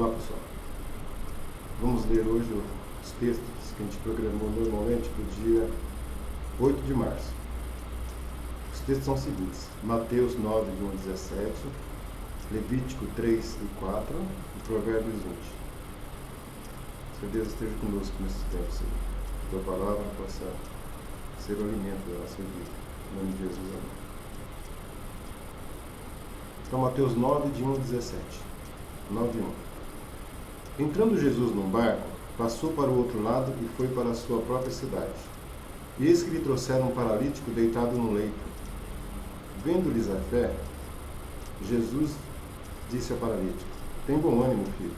Olá pessoal, vamos ler hoje os textos que a gente programou normalmente para o dia 8 de março. Os textos são os seguintes: Mateus 9, de 1 a 17, Levítico 3 e 4 e Provérbios 20. Que Deus esteja conosco nesses tempos, Senhor. Que a tua palavra possa ser o alimento da nossa vida. Em nome de Jesus, amém. Então, Mateus 9, de 1 a 17. 9 e 1. Entrando Jesus num barco, passou para o outro lado e foi para a sua própria cidade. E eis que lhe trouxeram um paralítico deitado no leito. Vendo-lhes a fé, Jesus disse ao paralítico: tem bom ânimo, filho,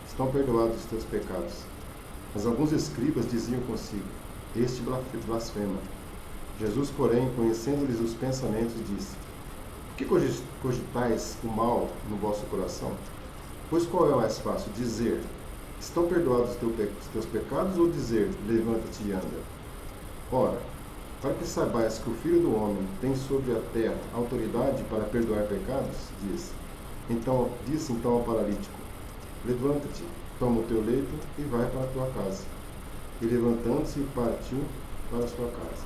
estão perdoados os teus pecados. Mas alguns escribas diziam consigo: este blasfema. Jesus, porém, conhecendo-lhes os pensamentos, disse: por que cogitais o mal no vosso coração? Pois qual é o mais fácil, dizer: estão perdoados os teus pecados, ou dizer: levanta-te e anda? Ora, para que saibais que o Filho do Homem tem sobre a terra autoridade para perdoar pecados, disse então ao paralítico: levanta-te, toma o teu leito e vai para a tua casa. E levantando-se, partiu para a sua casa.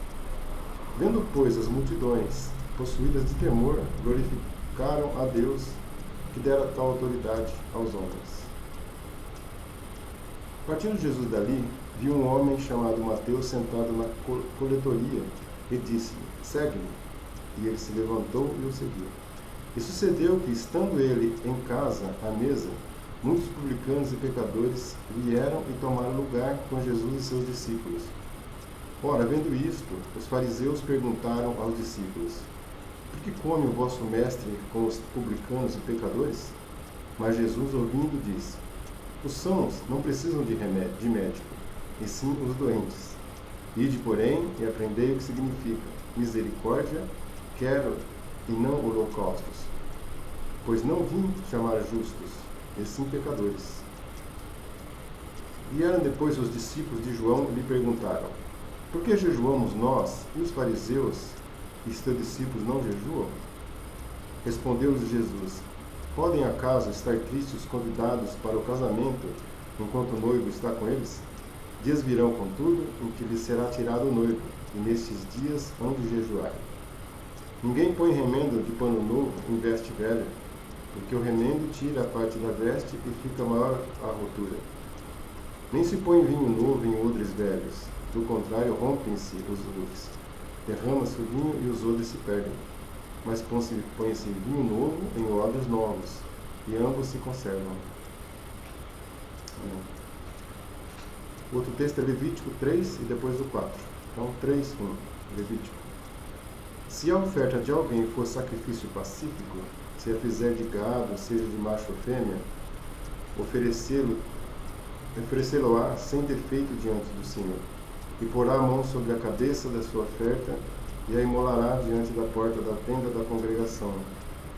Vendo, pois, as multidões, possuídas de temor, glorificaram a Deus, que dera tal autoridade aos homens. Partindo Jesus dali, viu um homem chamado Mateus sentado na coletoria e disse-lhe: segue-me. E ele se levantou e o seguiu. E sucedeu que, estando ele em casa, à mesa, muitos publicanos e pecadores vieram e tomaram lugar com Jesus e seus discípulos. Ora, vendo isto, os fariseus perguntaram aos discípulos: por que come o vosso mestre com os publicanos e pecadores? Mas Jesus, ouvindo, disse: os sãos não precisam de médico, e sim os doentes. Ide, porém, e aprendei o que significa: misericórdia quero, e não holocaustos. Pois não vim chamar justos, e sim pecadores. Vieram depois os discípulos de João e lhe perguntaram: por que jejuamos nós e os fariseus, e os teus discípulos não jejuam? Respondeu-lhes Jesus: podem acaso estar tristes os convidados para o casamento, enquanto o noivo está com eles? Dias virão, contudo, em que lhes será tirado o noivo, e nestes dias hão de jejuar. Ninguém põe remendo de pano novo em veste velha, porque o remendo tira a parte da veste e fica maior a rotura. Nem se põe vinho novo em odres velhos, do contrário, rompem-se os odres, derrama-se o vinho e os odres se perdem. Mas põe-se vinho novo em odres novos, e ambos se conservam. O outro texto é Levítico 3 e depois o 4. Então, 3, 1, Levítico. Se a oferta de alguém for sacrifício pacífico, se a fizer de gado, seja de macho ou fêmea, oferecê-lo-á sem defeito diante do Senhor, e porá a mão sobre a cabeça da sua oferta, e a imolará diante da porta da tenda da congregação.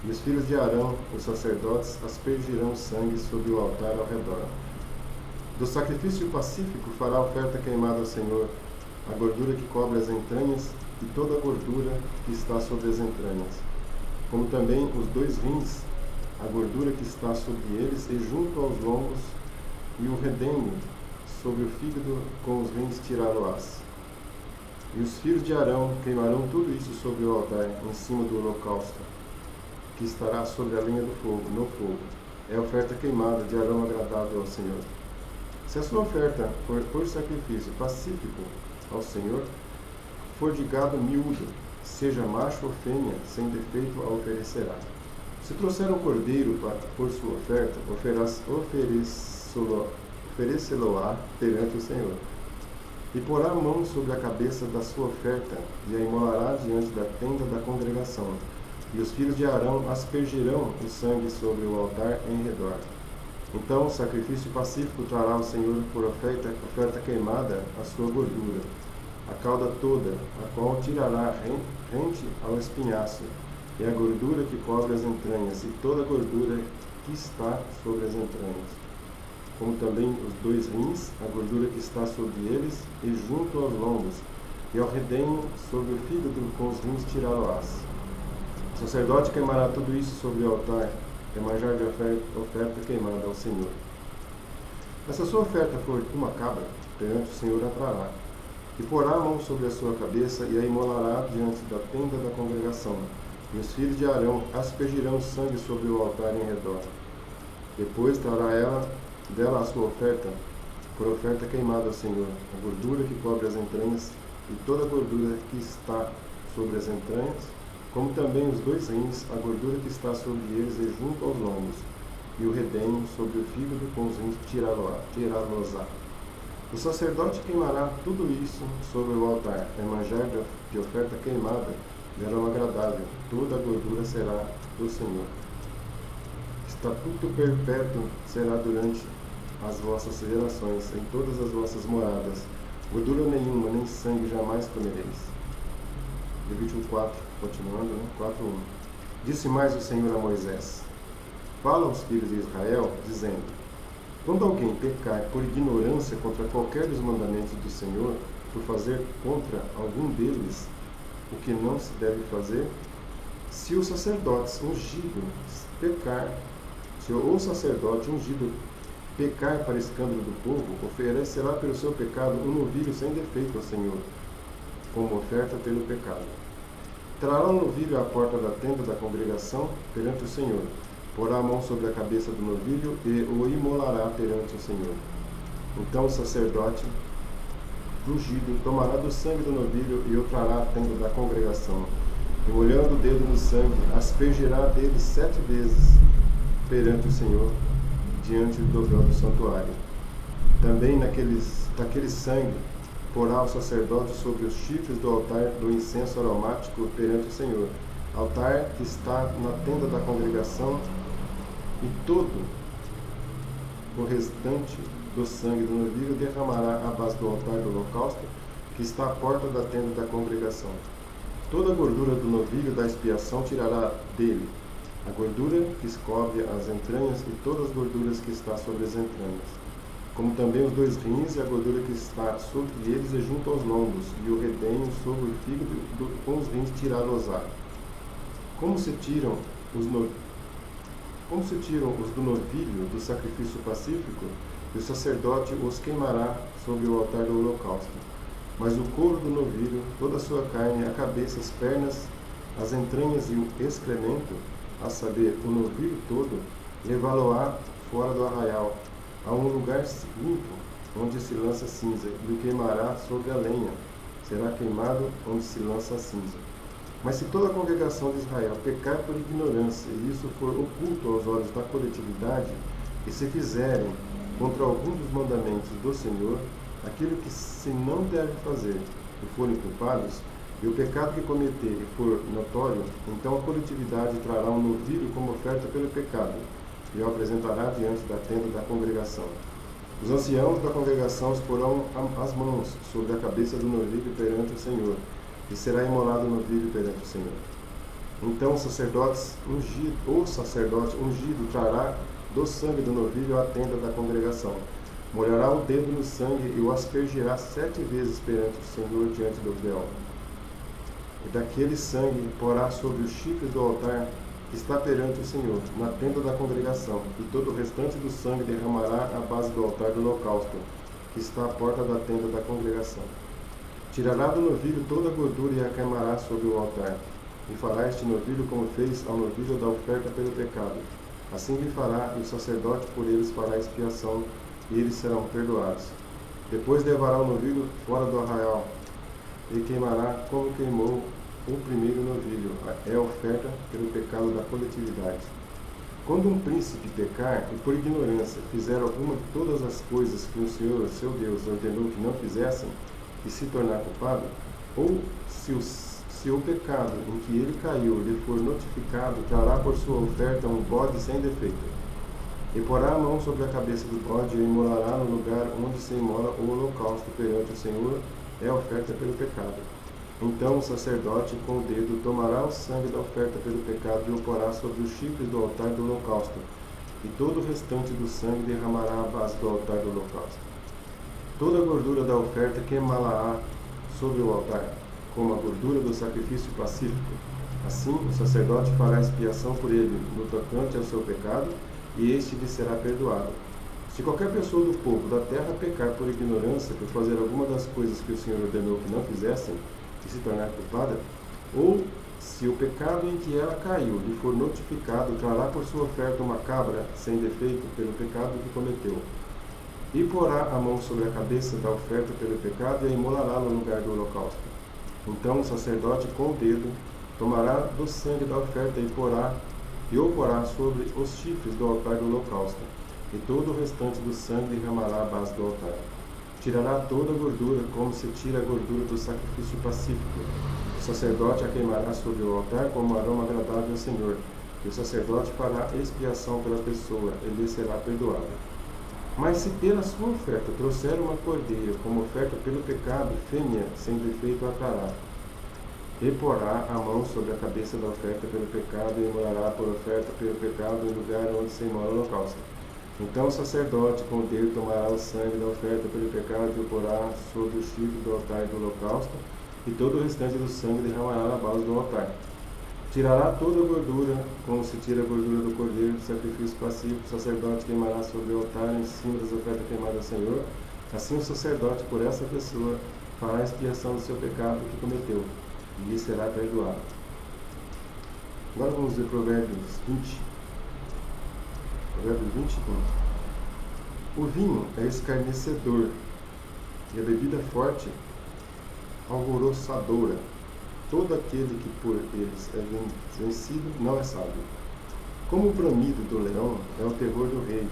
E os filhos de Arão, os sacerdotes, aspergirão sangue sobre o altar ao redor. Do sacrifício pacífico fará a oferta queimada ao Senhor, a gordura que cobre as entranhas e toda a gordura que está sobre as entranhas, como também os 2 rins, a gordura que está sobre eles e junto aos lombos, e o redemo sobre o fígado, com os rins tirá-lo-ás. E os filhos de Arão queimarão tudo isso sobre o altar, em cima do holocausto, que estará sobre a lenha do fogo, no fogo. É a oferta queimada de aroma agradável ao Senhor. Se a sua oferta for por sacrifício pacífico ao Senhor, for de gado miúdo, seja macho ou fêmea, sem defeito a oferecerá. Se trouxer um cordeiro por sua oferta, oferecê-lo-á perante o Senhor. E porá a mão sobre a cabeça da sua oferta, e a imolará diante da tenda da congregação. E os filhos de Arão aspergirão o sangue sobre o altar em redor. Então o sacrifício pacífico trará ao Senhor por oferta queimada a sua gordura, a cauda toda, a qual tirará rente ao espinhaço, e a gordura que cobre as entranhas, e toda a gordura que está sobre as entranhas, como também os 2 rins, a gordura que está sobre eles, e junto aos lombos, e ao redemo sobre o fígado, com os rins tirá-lo-ás. O sacerdote queimará tudo isso sobre o altar, é manjar de oferta queimada ao Senhor. Mas se a sua oferta for uma cabra, perante o Senhor a trará, e porá a mão sobre a sua cabeça, e a imolará diante da tenda da congregação. E os filhos de Arão aspergirão sangue sobre o altar em redor. Depois trará dela a sua oferta, por oferta queimada ao Senhor, a gordura que cobre as entranhas, e toda a gordura que está sobre as entranhas, como também os 2 rins, a gordura que está sobre eles e junto aos lombos, e o redenho sobre o fígado com os rins tirá-los-á. O sacerdote queimará tudo isso sobre o altar, é manjar de oferta queimada, de aroma agradável, toda a gordura será do Senhor. Estatuto perpétuo será durante as vossas gerações, em todas as vossas moradas. Gordura nenhuma, nem sangue jamais comereis. Levítico 4, continuando, 4:1. Disse mais o Senhor a Moisés: Fala aos filhos de Israel, dizendo: Quando alguém pecar por ignorância contra qualquer dos mandamentos do Senhor, por fazer contra algum deles o que não se deve fazer, se o sacerdote ungido pecar para escândalo do povo, oferecerá pelo seu pecado um novilho sem defeito ao Senhor, como oferta pelo pecado. Trará o novilho à porta da tenda da congregação perante o Senhor, porá a mão sobre a cabeça do novilho e o imolará perante o Senhor. Então o sacerdote ungido tomará do sangue do novilho e o trará à tenda da congregação, e molhando o dedo no sangue, aspergirá dele 7 vezes perante o Senhor, diante do véu do santuário. Também daquele sangue porá o sacerdote sobre os chifres do altar do incenso aromático perante o Senhor, altar que está na tenda da congregação, e todo o restante do sangue do novilho derramará à base do altar do holocausto, que está à porta da tenda da congregação. Toda a gordura do novilho da expiação tirará dele, a gordura que cobre as entranhas e todas as gorduras que está sobre as entranhas, como também os 2 rins e a gordura que está sobre eles e junto aos lombos, e o redenho sobre o fígado com os rins tirá-los-á. Como se tiram os do novilho do sacrifício pacífico, e o sacerdote os queimará sobre o altar do holocausto. Mas o couro do novilho, toda a sua carne, a cabeça, as pernas, as entranhas e o excremento, a saber, o novilho todo, levá-lo-á fora do arraial, a um lugar limpo, onde se lança cinza, e o queimará sobre a lenha. Será queimado onde se lança a cinza. Mas se toda a congregação de Israel pecar por ignorância, e isso for oculto aos olhos da coletividade, e se fizerem contra algum dos mandamentos do Senhor, aquilo que se não deve fazer, e forem culpados, e o pecado que cometerem for notório, então a coletividade trará um novilho como oferta pelo pecado, e o apresentará diante da tenda da congregação. Os anciãos da congregação exporão as mãos sobre a cabeça do novilho perante o Senhor, e será imolado o novilho perante o Senhor. Então o sacerdote ungido trará do sangue do novilho à tenda da congregação, molhará o dedo no sangue e o aspergirá 7 vezes perante o Senhor diante do véu. E daquele sangue porá sobre os chifres do altar que está perante o Senhor, na tenda da congregação, e todo o restante do sangue derramará à base do altar do holocausto, que está à porta da tenda da congregação. Tirará do novilho toda a gordura e a queimará sobre o altar, e fará este novilho como fez ao novilho da oferta pelo pecado. Assim lhe fará, e o sacerdote por eles fará expiação, e eles serão perdoados. Depois levará o novilho fora do arraial, e queimará como queimou o primeiro novilho, é a oferta pelo pecado da coletividade. Quando um príncipe pecar e por ignorância fizer alguma de todas as coisas que o Senhor, seu Deus, ordenou que não fizessem, e se tornar culpado, ou se o pecado em que ele caiu lhe for notificado, trará por sua oferta um bode sem defeito. E porá a mão sobre a cabeça do bode e o imolará no lugar onde se imola o holocausto perante o Senhor, é a oferta pelo pecado. Então o sacerdote com o dedo tomará o sangue da oferta pelo pecado e o porá sobre os chifres do altar do holocausto, e todo o restante do sangue derramará à base do altar do holocausto. Toda a gordura da oferta queimá-la-á sobre o altar, como a gordura do sacrifício pacífico. Assim o sacerdote fará expiação por ele, no tocante ao seu pecado, e este lhe será perdoado. Se qualquer pessoa do povo da terra pecar por ignorância, por fazer alguma das coisas que o Senhor ordenou que não fizessem, e se tornar culpada, ou se o pecado em que ela caiu lhe for notificado, trará por sua oferta uma cabra sem defeito pelo pecado que cometeu, e porá a mão sobre a cabeça da oferta pelo pecado e a imolará no lugar do holocausto. Então o sacerdote com o dedo tomará do sangue da oferta e o porá sobre os chifres do altar do holocausto, e todo o restante do sangue derramará à base do altar. Tirará toda a gordura, como se tira a gordura do sacrifício pacífico. O sacerdote a queimará sobre o altar como aroma agradável ao Senhor, e o sacerdote fará expiação pela pessoa, e lhe será perdoada. Mas se pela sua oferta trouxer uma cordeira como oferta pelo pecado, fêmea sem defeito a trará, e porá a mão sobre a cabeça da oferta pelo pecado, e imolará por oferta pelo pecado no lugar onde se imola o holocausto. Então o sacerdote com o dedo tomará o sangue da oferta pelo pecado e o porá sobre o chifre do altar do holocausto, e todo o restante do sangue derramará na base do altar. Tirará toda a gordura, como se tira a gordura do cordeiro do sacrifício pacífico. O sacerdote queimará sobre o altar em cima das ofertas queimadas ao Senhor. Assim o sacerdote, por essa pessoa, fará expiação do seu pecado que cometeu, e lhe será perdoado. Agora vamos ver Provérbios 20. Provérbios 21. O vinho é escarnecedor, e a bebida forte, alvoroçadora. Todo aquele que por eles é vencido não é sábio. Como o bramido do leão é o terror do rei,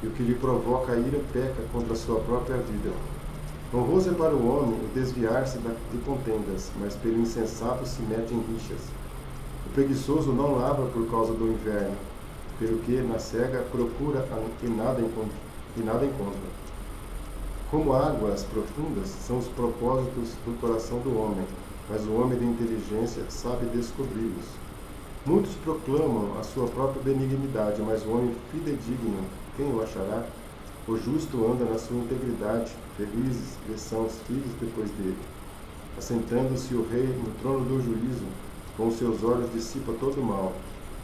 e o que lhe provoca a ira peca contra a sua própria vida. Honroso é para o homem o desviar-se de contendas, mas pelo insensato se mete em rixas. O preguiçoso não lavra por causa do inverno, pelo que na cega procura e nada encontra. Como águas profundas são os propósitos do coração do homem, mas o homem de inteligência sabe descobri-los. Muitos proclamam a sua própria benignidade, mas o homem fidedigno, quem o achará? O justo anda na sua integridade, felizes lhe são os filhos depois dele. Assentando-se o rei no trono do juízo, com os seus olhos dissipa todo o mal.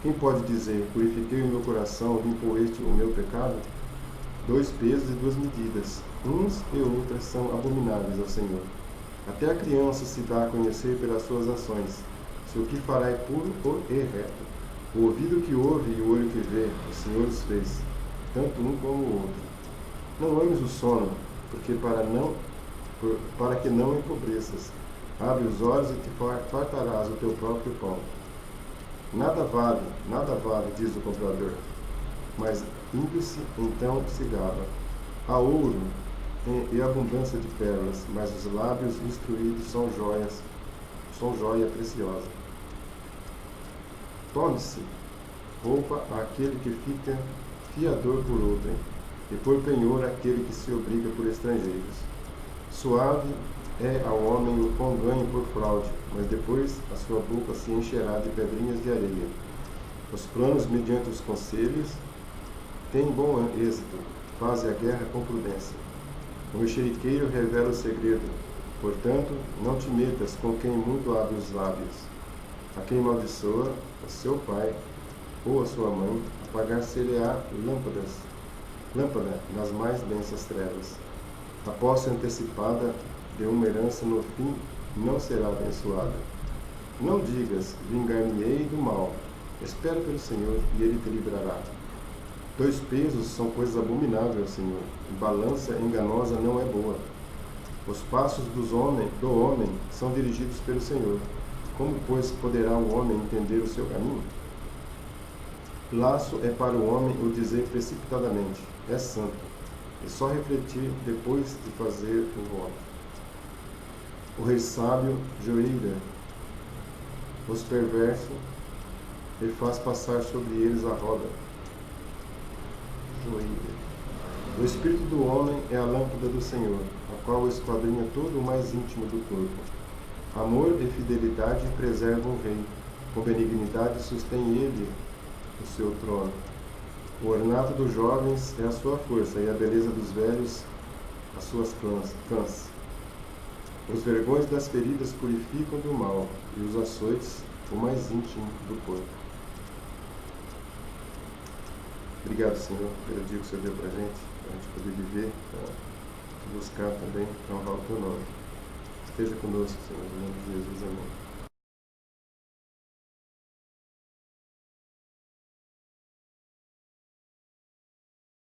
Quem pode dizer, purifiquei o meu coração, limpo este o meu pecado? 2 pesos e 2 medidas, uns e outras são abomináveis ao Senhor. Até a criança se dá a conhecer pelas suas ações. Se o que fará é puro e reto. O ouvido que ouve e o olho que vê, o Senhor os fez, tanto um como o outro. Não ames o sono, porque para que não empobreças. Abre os olhos e te fartarás o teu próprio pão. Nada vale, diz o comprador, mas ímpio-se então se gaba. Há ouro e abundância de pérolas, mas os lábios instruídos são joia preciosa. Tome-se roupa àquele que fica fiador por outrem, e por penhor àquele que se obriga por estrangeiros. Suave é ao homem o pão ganho por fraude, mas depois a sua boca se encherá de pedrinhas de areia. Os planos mediante os conselhos têm bom êxito, fazem a guerra com prudência. O mexeriqueiro revela o segredo, portanto, não te metas com quem muito abre os lábios. A quem amaldiçoa, a seu pai ou a sua mãe, apagar-se-lhe-á lâmpada nas mais densas trevas. A posse antecipada de uma herança no fim não será abençoada. Não digas, vingar-me-ei do mal. Espera pelo Senhor e Ele te livrará. 2 pesos são coisas abomináveis ao Senhor, e balança enganosa não é boa. Os passos do homem são dirigidos pelo Senhor. Como, pois, poderá o homem entender o seu caminho? Laço é para o homem o dizer precipitadamente, é santo, e só refletir depois de fazer o voto. O rei sábio joelha os perversos e faz passar sobre eles a roda. O espírito do homem é a lâmpada do Senhor, a qual esquadrinha todo o mais íntimo do corpo. Amor e fidelidade preservam o rei, com benignidade sustém ele o seu trono. O ornato dos jovens é a sua força, e a beleza dos velhos as suas cãs. Os vergões das feridas purificam do mal, e os açoites o mais íntimo do corpo. Obrigado, Senhor, pelo dia que o Senhor deu para a gente poder viver, para buscar também, para honrar o teu nome. Esteja conosco, Senhor, em nome de Jesus, amém.